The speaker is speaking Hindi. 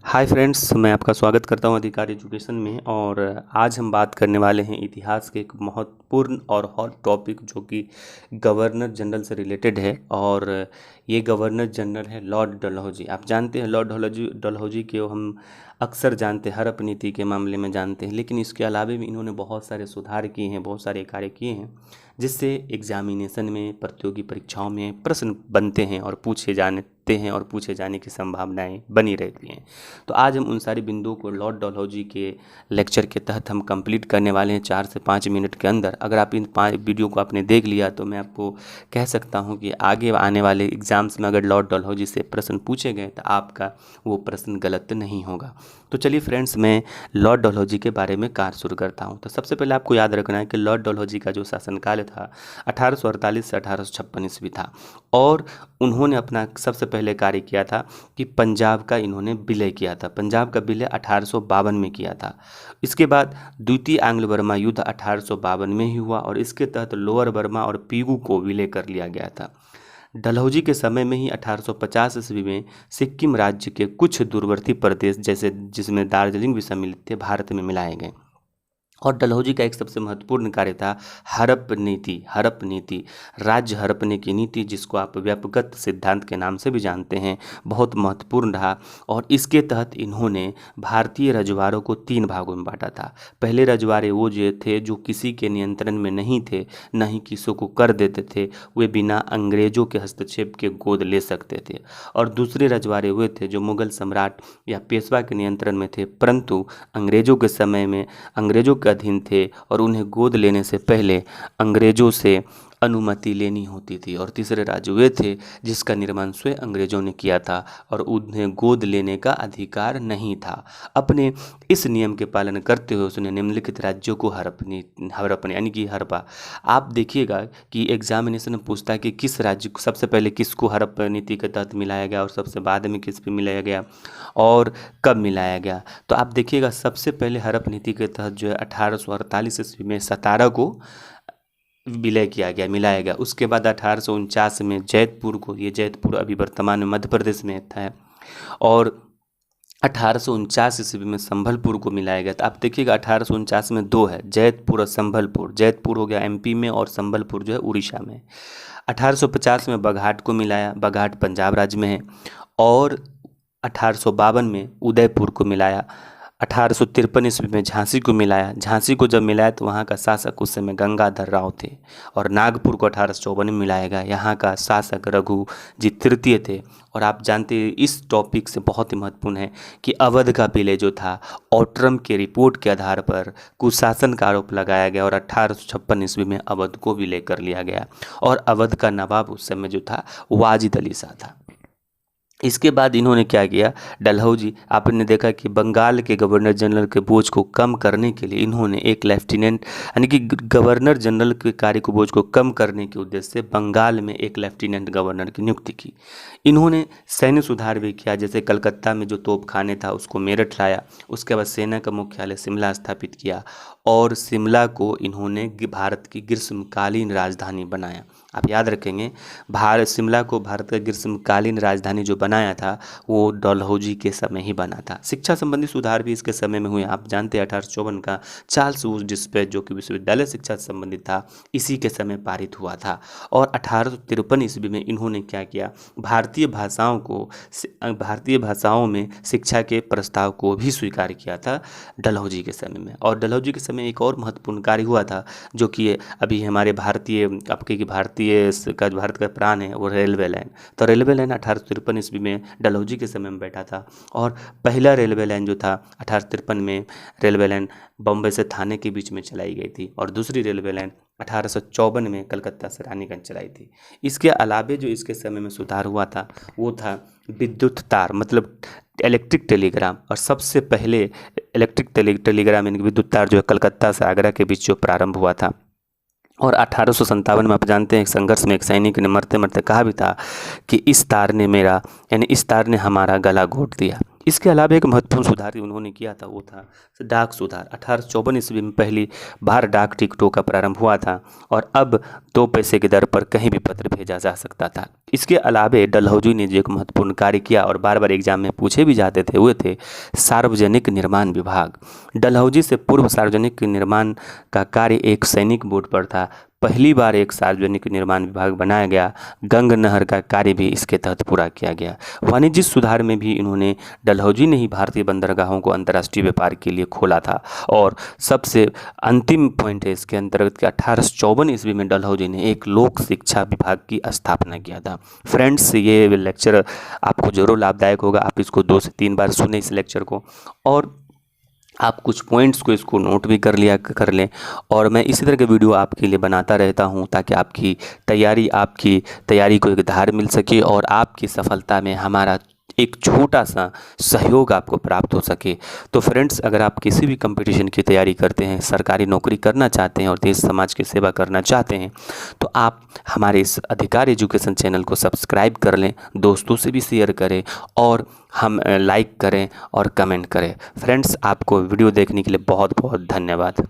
हाय फ्रेंड्स, मैं आपका स्वागत करता हूं अधिकार एजुकेशन में। और आज हम बात करने वाले हैं इतिहास के एक महत्वपूर्ण और हॉट टॉपिक जो कि गवर्नर जनरल से रिलेटेड है। और ये गवर्नर जनरल है लॉर्ड डलहौजी। आप जानते हैं लॉर्ड डलहौजी के हम अक्सर जानते हैं, हड़प नीति के मामले में जानते हैं, लेकिन इसके अलावा भी इन्होंने बहुत सारे सुधार किए हैं, बहुत सारे कार्य किए हैं जिससे एग्जामिनेशन में, प्रतियोगी परीक्षाओं में प्रश्न बनते हैं और पूछे जाने की संभावनाएं बनी रहती हैं। तो आज हम उन सारे बिंदुओं को लॉर्ड डलहौजी के लेक्चर के तहत हम कंप्लीट करने वाले हैं 4 से 5 मिनट के अंदर। अगर आप इन 5 वीडियो को आपने देख लिया तो मैं आपको कह सकता हूं कि आगे आने वाले एग्जाम्स में अगर लॉर्ड डलहौजी से प्रश्न पूछे गए तो आपका वो प्रश्न गलत नहीं होगा। तो चलिए फ्रेंड्स, मैं लॉर्ड डलहौजी के बारे में कार्य शुरू करता हूँ। तो सबसे पहले आपको याद रखना है कि लॉर्ड डलहौजी का जो शासनकाल था 1848 से 1856 ईस्वी था। और उन्होंने अपना सबसे पहले कार्य किया था कि पंजाब का इन्होंने विलय किया था। पंजाब का विलय 1852 में किया था। इसके बाद द्वितीय आंग्ल बर्मा युद्ध 1852 में ही हुआ और इसके तहत लोअर बर्मा और पीगू को विलय कर लिया गया था। डलहौजी के समय में ही 1850 ईस्वी में सिक्किम राज्य के कुछ दूरवर्ती प्रदेश जैसे जिसमें दार्जिलिंग भी सम्मिलित थे, भारत में मिलाए गए। और डलहौजी का एक सबसे महत्वपूर्ण कार्य था हड़प नीति, राज्य हड़पने की नीति, जिसको आप व्यापकगत सिद्धांत के नाम से भी जानते हैं, बहुत महत्वपूर्ण रहा। और इसके तहत इन्होंने भारतीय रजवाड़ों को 3 भागों में बांटा था। पहले रजवाड़े वो जो थे जो किसी के नियंत्रण में नहीं थे, न ही किसी को कर देते थे, वे बिना अंग्रेजों के हस्तक्षेप के गोद ले सकते थे। और दूसरे रजवाड़े हुए थे जो मुगल सम्राट या पेशवा के नियंत्रण में थे, परंतु अंग्रेजों के समय में अंग्रेजों के अधीन थे और उन्हें गोद लेने से पहले अंग्रेजों से अनुमति लेनी होती थी। और तीसरे राज्य वे थे जिसका निर्माण स्वयं अंग्रेजों ने किया था और उन्हें गोद लेने का अधिकार नहीं था। अपने इस नियम के पालन करते हुए उसने निम्नलिखित राज्यों को हड़पने यानी कि हड़पा। आप देखिएगा कि एग्जामिनेशन में पूछता है कि किस राज्य को सबसे पहले किसको हड़प नीति के तहत मिलाया गया और सबसे बाद में किस पे मिलाया गया और कब मिलाया गया। तो आप देखिएगा सबसे पहले हड़प नीति के तहत जो है 1848 ईस्वी में सतारा को विलय किया गया, मिलाया गया। उसके बाद 1849 में जैतपुर को, ये जैतपुर अभी वर्तमान में मध्य प्रदेश में है, और 1849 ईस्वी में संभलपुर को मिलाया गया। तो आप देखिएगा 1849 में 2 है, जैतपुर और संभलपुर। जैतपुर हो गया एमपी में और संभलपुर जो है उड़ीसा में। 1850 में बघाट को मिलाया, बघाट पंजाब राज्य में है। और 1852 में उदयपुर को मिलाया। 1853 ईस्वी में झांसी को मिलाया। झांसी को जब मिलाया तो वहाँ का शासक उस समय गंगाधर राव थे। और नागपुर को 1854 में मिलाया गया, यहाँ का शासक रघु जी तृतीय थे। और आप जानते हैं इस टॉपिक से बहुत ही महत्वपूर्ण है कि अवध का विलय जो था ऑट्रम के रिपोर्ट के आधार पर कुशासन का आरोप लगाया गया और 1856 ईस्वी में अवध को विलय कर लिया गया। और अवध का नवाब उस समय जो था वाजिद अली शाह था। इसके बाद इन्होंने क्या किया, डलहौजी, आपने देखा कि बंगाल के गवर्नर जनरल के बोझ को कम करने के लिए इन्होंने एक लेफ्टिनेंट यानी कि गवर्नर जनरल के कार्य को बोझ को कम करने के उद्देश्य से बंगाल में एक लेफ्टिनेंट गवर्नर की नियुक्ति की। इन्होंने सैन्य सुधार भी किया, जैसे कलकत्ता में जो तोपखाने था उसको मेरठ लाया। उसके बाद सेना का मुख्यालय शिमला स्थापित किया और शिमला को इन्होंने भारत की ग्रीष्मकालीन राजधानी बनाया। आप याद रखेंगे, शिमला को भारत का ग्रीष्मकालीन राजधानी जो बनाया था वो डलहौजी के समय ही बना था। शिक्षा संबंधी सुधार भी इसके समय में हुए। आप जानते हैं 1854 का चार्ल्स वुड डिस्पैच जो कि विश्वविद्यालय शिक्षा से संबंधित था, इसी के समय पारित हुआ था। और 1853 ईस्वी में इन्होंने क्या किया, भारतीय भाषाओं में शिक्षा के प्रस्ताव को भी स्वीकार किया था डलहौजी के समय में। और डलहौजी के समय एक और महत्वपूर्ण कार्य हुआ था जो कि अभी हमारे भारत का प्राण है वो रेलवे लाइन। तो रेलवे लाइन 1853 ईस्वी में डलहौजी के समय में बैठा था। और पहला रेलवे लाइन जो था 1853 में रेलवे लाइन बॉम्बे से थाने के बीच में चलाई गई थी। और दूसरी रेलवे लाइन 1854 में कलकत्ता से रानीगंज चलाई थी। इसके अलावे जो इसके समय में सुधार हुआ था वो था विद्युत तार, मतलब इलेक्ट्रिक टेलीग्राम। और सबसे पहले इलेक्ट्रिक टेलीग्राम यानी विद्युत तार जो है कलकत्ता से आगरा के बीच जो प्रारंभ हुआ था। और 1857 में आप जानते हैं एक संघर्ष में एक सैनिक ने मरते मरते कहा भी था कि इस तार ने हमारा गला घोट दिया। इसके अलावा एक महत्वपूर्ण सुधार उन्होंने किया था, वो था डाक सुधार। 1854 ईस्वी में पहली बार डाक टिकटों का प्रारंभ हुआ था और अब 2 पैसे की दर पर कहीं भी पत्र भेजा जा सकता था। इसके अलावा डलहौजी ने जो एक महत्वपूर्ण कार्य किया और बार बार एग्जाम में पूछे भी जाते थे, वो थे सार्वजनिक निर्माण विभाग। डलहौजी से पूर्व सार्वजनिक निर्माण का कार्य एक सैनिक बोर्ड पर था। पहली बार एक सार्वजनिक निर्माण विभाग बनाया गया। गंग नहर का कार्य भी इसके तहत पूरा किया गया। वाणिज्य सुधार में भी इन्होंने, डलहौजी ने ही भारतीय बंदरगाहों को अंतर्राष्ट्रीय व्यापार के लिए खोला था। और सबसे अंतिम पॉइंट है इसके अंतर्गत कि 1854 ईस्वी में डलहौजी ने एक लोक शिक्षा विभाग की स्थापना किया था। फ्रेंड्स, ये लेक्चर आपको जरूर लाभदायक होगा। आप इसको 2 से 3 बार सुने इस लेक्चर को, और आप कुछ पॉइंट्स को इसको नोट भी कर लें। और मैं इसी तरह के वीडियो आपके लिए बनाता रहता हूं ताकि आपकी तैयारी को एक धार मिल सके और आपकी सफलता में हमारा एक छोटा सा सहयोग आपको प्राप्त हो सके। तो फ्रेंड्स, अगर आप किसी भी कंपटीशन की तैयारी करते हैं, सरकारी नौकरी करना चाहते हैं और देश समाज की सेवा करना चाहते हैं, तो आप हमारे इस अधिकार एजुकेशन चैनल को सब्सक्राइब कर लें, दोस्तों से भी शेयर करें और हम लाइक करें और कमेंट करें। फ्रेंड्स, आपको वीडियो देखने के लिए बहुत बहुत धन्यवाद।